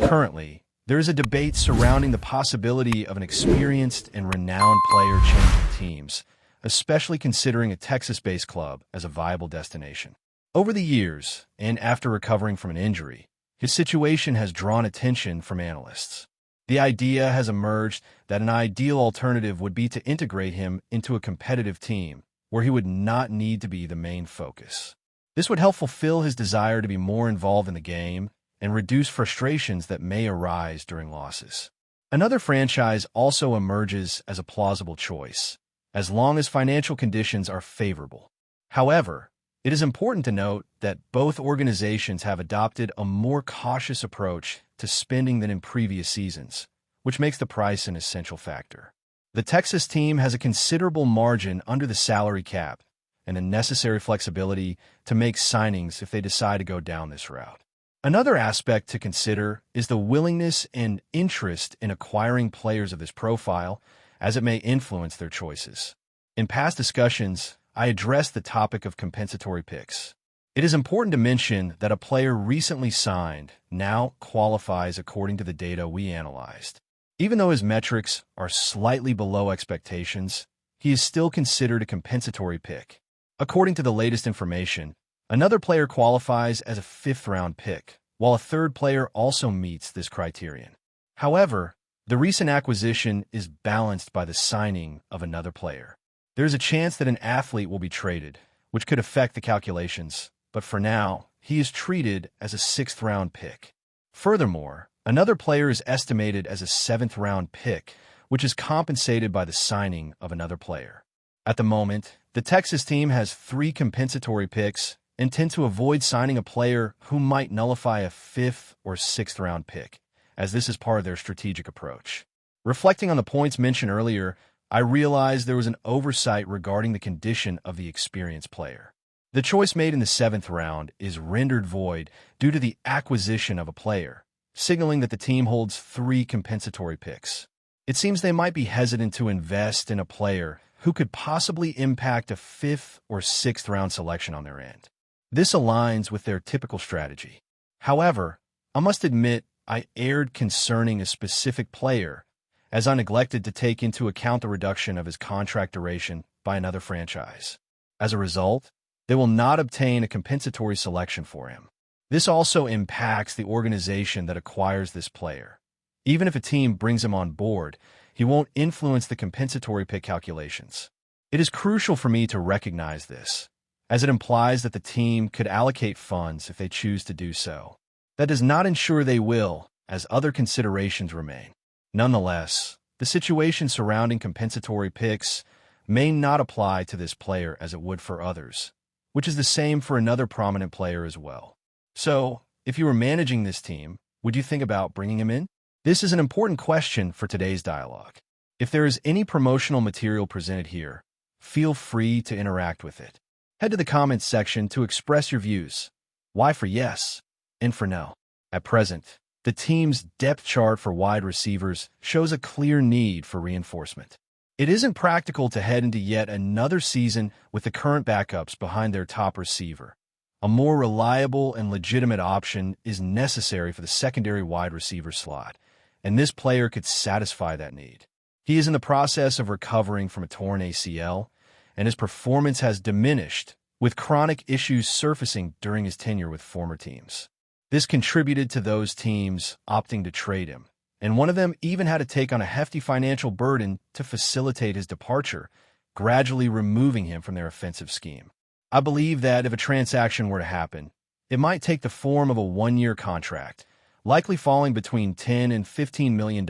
Currently, there is a debate surrounding the possibility of an experienced and renowned player changing teams, especially considering a Texas-based club as a viable destination. Over the years, and after recovering from an injury, his situation has drawn attention from analysts. The idea has emerged that an ideal alternative would be to integrate him into a competitive team where he would not need to be the main focus. This would help fulfill his desire to be more involved in the game and reduce frustrations that may arise during losses. Another franchise also emerges as a plausible choice, as long as financial conditions are favorable. However, it is important to note that both organizations have adopted a more cautious approach to spending than in previous seasons, which makes the price an essential factor. The Texas team has a considerable margin under the salary cap and the necessary flexibility to make signings if they decide to go down this route. Another aspect to consider is the willingness and interest in acquiring players of this profile, as it may influence their choices. In past discussions, I addressed the topic of compensatory picks. It is important to mention that a player recently signed now qualifies according to the data we analyzed. Even though his metrics are slightly below expectations, he is still considered a compensatory pick. According to the latest information, another player qualifies as a fifth-round pick, while a third player also meets this criterion. However, the recent acquisition is balanced by the signing of another player. There is a chance that an athlete will be traded, which could affect the calculations, but for now, he is treated as a sixth-round pick. Furthermore, another player is estimated as a seventh-round pick, which is compensated by the signing of another player. At the moment, the Texas team has 3 compensatory picks and tend to avoid signing a player who might nullify a fifth or sixth-round pick, as this is part of their strategic approach. Reflecting on the points mentioned earlier, I realized there was an oversight regarding the condition of the experienced player. The choice made in the 7th round is rendered void due to the acquisition of a player, signaling that the team holds 3 compensatory picks. It seems they might be hesitant to invest in a player who could possibly impact a 5th or 6th round selection on their end. This aligns with their typical strategy. However, I must admit I erred concerning a specific player, as I neglected to take into account the reduction of his contract duration by another franchise. As a result, they will not obtain a compensatory selection for him. This also impacts the organization that acquires this player. Even if a team brings him on board, he won't influence the compensatory pick calculations. It is crucial for me to recognize this, as it implies that the team could allocate funds if they choose to do so. That does not ensure they will, as other considerations remain. Nonetheless, the situation surrounding compensatory picks may not apply to this player as it would for others, which is the same for another prominent player as well. So, if you were managing this team, would you think about bringing him in? This is an important question for today's dialogue. If there is any promotional material presented here, feel free to interact with it. Head to the comments section to express your views. Why for yes, and for no. At present, the team's depth chart for wide receivers shows a clear need for reinforcement. It isn't practical to head into yet another season with the current backups behind their top receiver. A more reliable and legitimate option is necessary for the secondary wide receiver slot, and this player could satisfy that need. He is in the process of recovering from a torn ACL, and his performance has diminished, with chronic issues surfacing during his tenure with former teams. This contributed to those teams opting to trade him, and one of them even had to take on a hefty financial burden to facilitate his departure, gradually removing him from their offensive scheme. I believe that if a transaction were to happen, it might take the form of a one-year contract, likely falling between $10 and $15 million,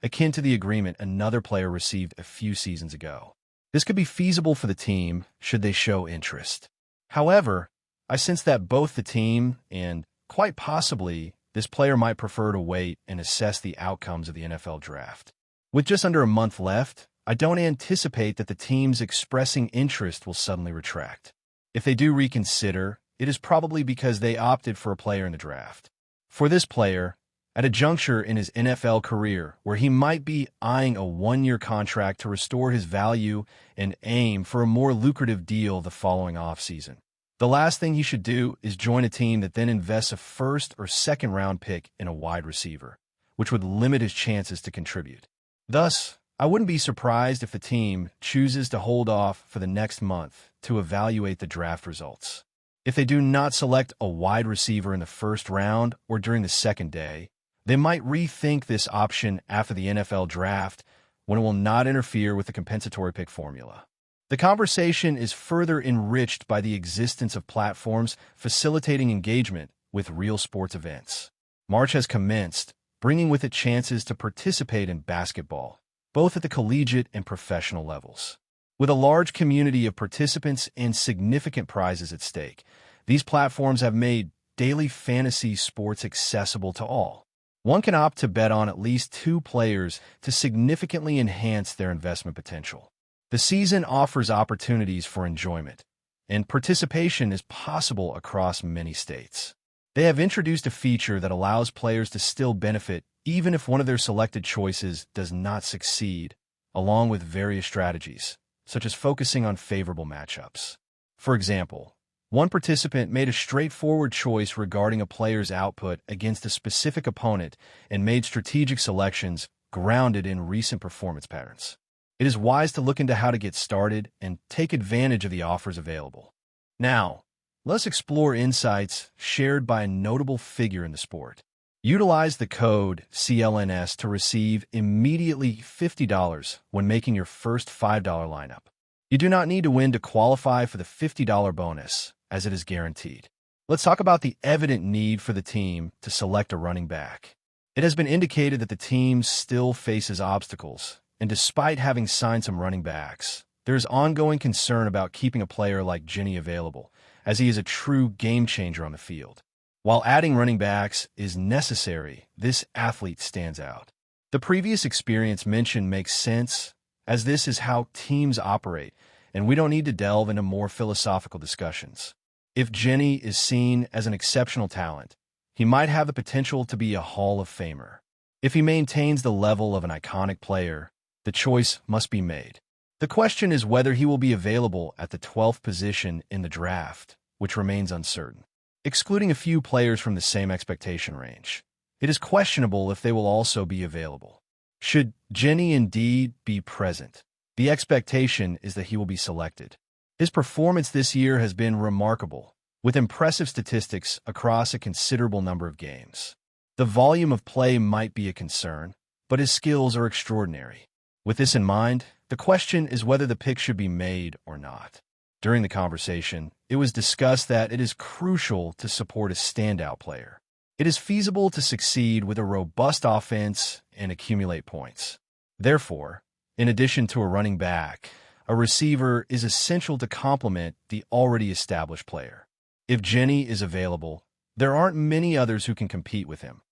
akin to the agreement another player received a few seasons ago. This could be feasible for the team should they show interest. However, I sense that both the team and, quite possibly, this player might prefer to wait and assess the outcomes of the NFL draft. With just under a month left, I don't anticipate that the teams expressing interest will suddenly retract. If they do reconsider, it is probably because they opted for a player in the draft. For this player, at a juncture in his NFL career where he might be eyeing a one-year contract to restore his value and aim for a more lucrative deal the following offseason, The last thing he should do is join a team that then invests a first or second round pick in a wide receiver, which would limit his chances to contribute. Thus, I wouldn't be surprised if the team chooses to hold off for the next month to evaluate the draft results. If they do not select a wide receiver in the first round or during the second day, they might rethink this option after the NFL draft when it will not interfere with the compensatory pick formula. The conversation is further enriched by the existence of platforms facilitating engagement with real sports events. March has commenced, bringing with it chances to participate in basketball, both at the collegiate and professional levels. With a large community of participants and significant prizes at stake, these platforms have made daily fantasy sports accessible to all. One can opt to bet on at least 2 players to significantly enhance their investment potential. The season offers opportunities for enjoyment, and participation is possible across many states. They have introduced a feature that allows players to still benefit even if one of their selected choices does not succeed, along with various strategies, such as focusing on favorable matchups. For example, one participant made a straightforward choice regarding a player's output against a specific opponent and made strategic selections grounded in recent performance patterns. It is wise to look into how to get started and take advantage of the offers available. Now, let's explore insights shared by a notable figure in the sport. Utilize the code CLNS to receive immediately $50 when making your first $5 lineup. You do not need to win to qualify for the $50 bonus, as it is guaranteed. Let's talk about the evident need for the team to select a running back. It has been indicated that the team still faces obstacles, and despite having signed some running backs, there is ongoing concern about keeping a player like Jenny available, as he is a true game changer on the field. While adding running backs is necessary, this athlete stands out. The previous experience mentioned makes sense, as this is how teams operate, and we don't need to delve into more philosophical discussions. If Jenny is seen as an exceptional talent, he might have the potential to be a Hall of Famer. If he maintains the level of an iconic player, the choice must be made. The question is whether he will be available at the 12th position in the draft, which remains uncertain. Excluding a few players from the same expectation range, it is questionable if they will also be available. Should Jenny indeed be present, the expectation is that he will be selected. His performance this year has been remarkable, with impressive statistics across a considerable number of games. The volume of play might be a concern, but his skills are extraordinary. With this in mind, the question is whether the pick should be made or not. During the conversation, it was discussed that it is crucial to support a standout player. It is feasible to succeed with a robust offense and accumulate points. Therefore, in addition to a running back, a receiver is essential to complement the already established player. If Jenny is available, there aren't many others who can compete with him.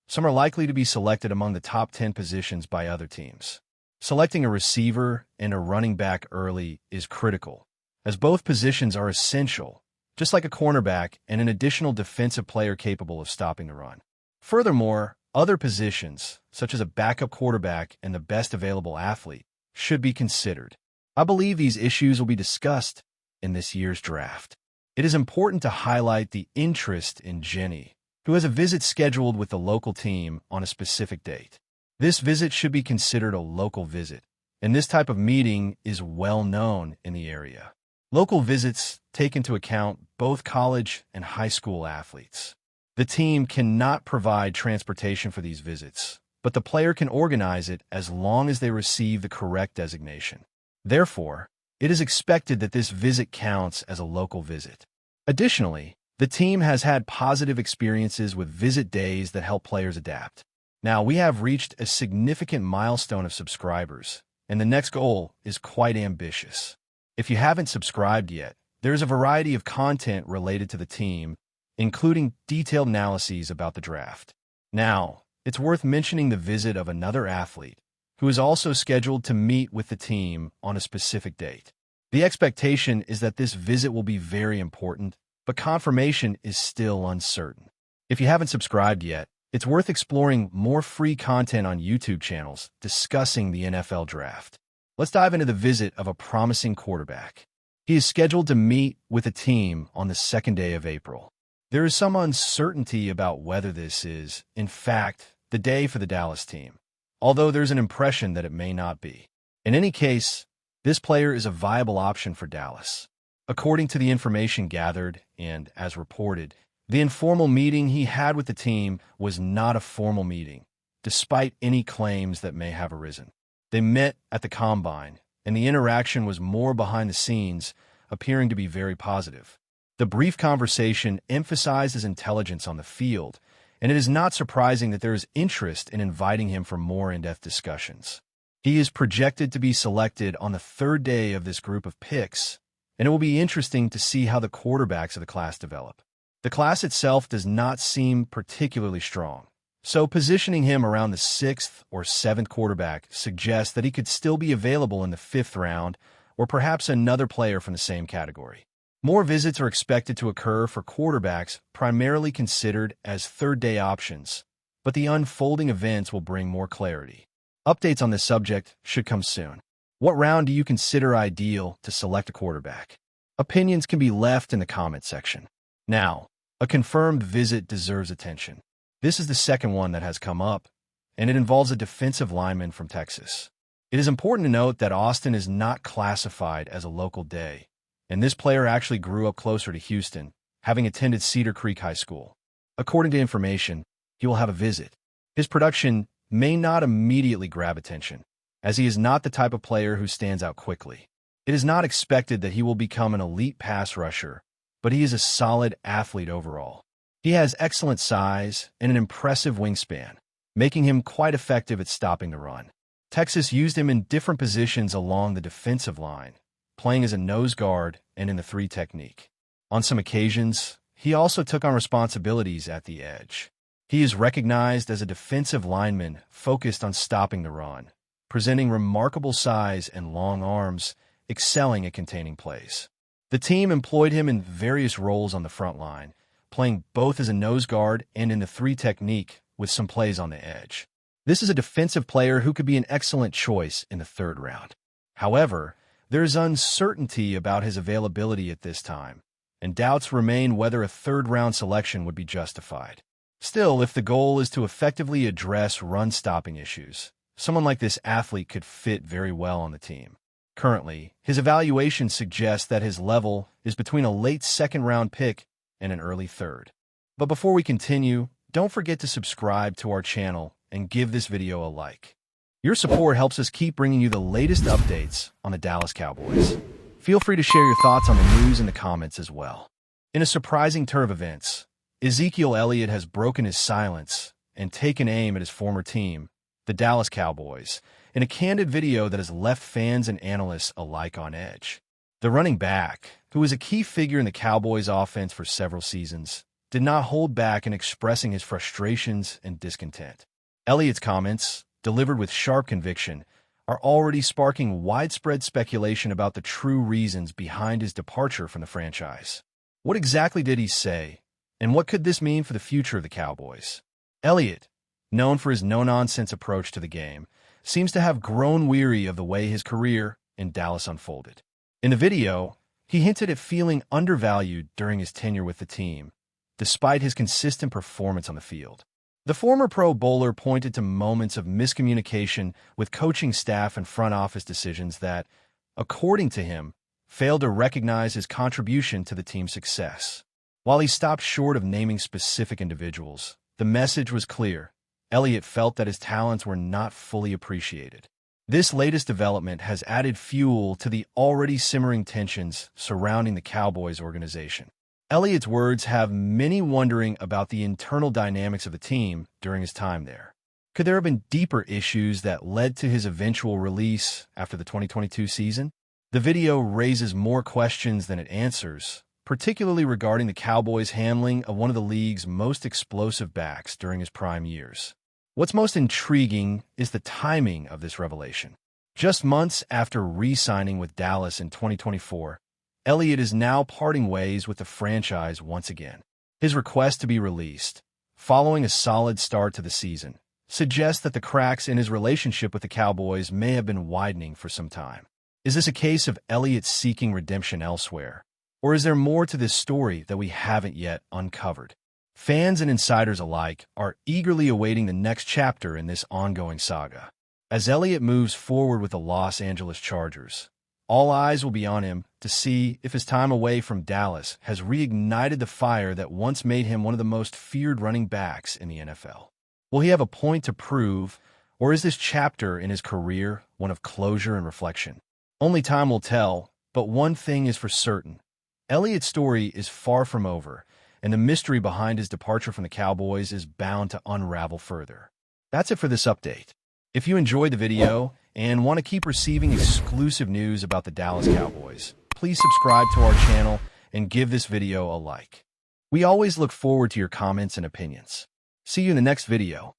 Some are likely to be selected among the top 10 positions by other teams. Selecting a receiver and a running back early is critical, as both positions are essential, just like a cornerback and an additional defensive player capable of stopping the run. Furthermore, other positions, such as a backup quarterback and the best available athlete, should be considered. I believe these issues will be discussed in this year's draft. It is important to highlight the interest in Jenny, who has a visit scheduled with the local team on a specific date. This visit should be considered a local visit, and this type of meeting is well known in the area. Local visits take into account both college and high school athletes. The team cannot provide transportation for these visits, but the player can organize it as long as they receive the correct designation. Therefore, it is expected that this visit counts as a local visit. Additionally, the team has had positive experiences with visit days that help players adapt. Now, we have reached a significant milestone of subscribers, and the next goal is quite ambitious. If you haven't subscribed yet, there is a variety of content related to the team, including detailed analyses about the draft. Now, it's worth mentioning the visit of another athlete, who is also scheduled to meet with the team on a specific date. The expectation is that this visit will be very important, but confirmation is still uncertain. If you haven't subscribed yet, it's worth exploring more free content on YouTube channels discussing the NFL draft. Let's dive into the visit of a promising quarterback. He is scheduled to meet with a team on the second day of April. There is some uncertainty about whether this is, in fact, the day for the Dallas team, although there's an impression that it may not be. In any case, this player is a viable option for Dallas. According to the information gathered, and as reported, the informal meeting he had with the team was not a formal meeting, despite any claims that may have arisen. They met at the Combine, and the interaction was more behind the scenes, appearing to be very positive. The brief conversation emphasized his intelligence on the field, and it is not surprising that there is interest in inviting him for more in-depth discussions. He is projected to be selected on the third day of this group of picks, and it will be interesting to see how the quarterbacks of the class develop. The class itself does not seem particularly strong, so positioning him around the 6th or 7th quarterback suggests that he could still be available in the 5th round, or perhaps another player from the same category. More visits are expected to occur for quarterbacks primarily considered as third-day options, but the unfolding events will bring more clarity. Updates on this subject should come soon. What round do you consider ideal to select a quarterback? Opinions can be left in the comment section. Now, a confirmed visit deserves attention. This is the second one that has come up, and it involves a defensive lineman from Texas. It is important to note that Austin is not classified as a local day, and this player actually grew up closer to Houston, having attended Cedar Creek High School. According to information, he will have a visit. His production may not immediately grab attention, as he is not the type of player who stands out quickly. It is not expected that he will become an elite pass rusher, but he is a solid athlete overall. He has excellent size and an impressive wingspan, making him quite effective at stopping the run. Texas used him in different positions along the defensive line, playing as a nose guard and in the 3 technique. On some occasions, he also took on responsibilities at the edge. He is recognized as a defensive lineman focused on stopping the run, presenting remarkable size and long arms, excelling at containing plays. The team employed him in various roles on the front line, playing both as a nose guard and in the 3 technique with some plays on the edge. This is a defensive player who could be an excellent choice in the 3rd round. However, there is uncertainty about his availability at this time, and doubts remain whether a 3rd round selection would be justified. Still, if the goal is to effectively address run-stopping issues, someone like this athlete could fit very well on the team. Currently, his evaluation suggests that his level is between a late 2nd round pick and an early 3rd. But before we continue, don't forget to subscribe to our channel and give this video a like. Your support helps us keep bringing you the latest updates on the Dallas Cowboys. Feel free to share your thoughts on the news in the comments as well. In a surprising turn of events, Ezekiel Elliott has broken his silence and taken aim at his former team, the Dallas Cowboys, in a candid video that has left fans and analysts alike on edge. The running back, who was a key figure in the Cowboys' offense for several seasons, did not hold back in expressing his frustrations and discontent. Elliott's comments, delivered with sharp conviction, are already sparking widespread speculation about the true reasons behind his departure from the franchise. What exactly did he say, and what could this mean for the future of the Cowboys? Elliott, known for his no-nonsense approach to the game, seems to have grown weary of the way his career in Dallas unfolded. In the video, he hinted at feeling undervalued during his tenure with the team, despite his consistent performance on the field. The former Pro Bowler pointed to moments of miscommunication with coaching staff and front office decisions that, according to him, failed to recognize his contribution to the team's success. While he stopped short of naming specific individuals, the message was clear. Elliott felt that his talents were not fully appreciated. This latest development has added fuel to the already simmering tensions surrounding the Cowboys organization. Elliott's words have many wondering about the internal dynamics of the team during his time there. Could there have been deeper issues that led to his eventual release after the 2022 season? The video raises more questions than it answers, particularly regarding the Cowboys' handling of one of the league's most explosive backs during his prime years. What's most intriguing is the timing of this revelation. Just months after re-signing with Dallas in 2024, Elliott is now parting ways with the franchise once again. His request to be released, following a solid start to the season, suggests that the cracks in his relationship with the Cowboys may have been widening for some time. Is this a case of Elliott seeking redemption elsewhere? Or is there more to this story that we haven't yet uncovered? Fans and insiders alike are eagerly awaiting the next chapter in this ongoing saga. As Elliott moves forward with the Los Angeles Chargers, all eyes will be on him to see if his time away from Dallas has reignited the fire that once made him one of the most feared running backs in the NFL. Will he have a point to prove, or is this chapter in his career one of closure and reflection? Only time will tell, but one thing is for certain. Elliott's story is far from over, and the mystery behind his departure from the Cowboys is bound to unravel further. That's it for this update. If you enjoyed the video and want to keep receiving exclusive news about the Dallas Cowboys, please subscribe to our channel and give this video a like. We always look forward to your comments and opinions. See you in the next video.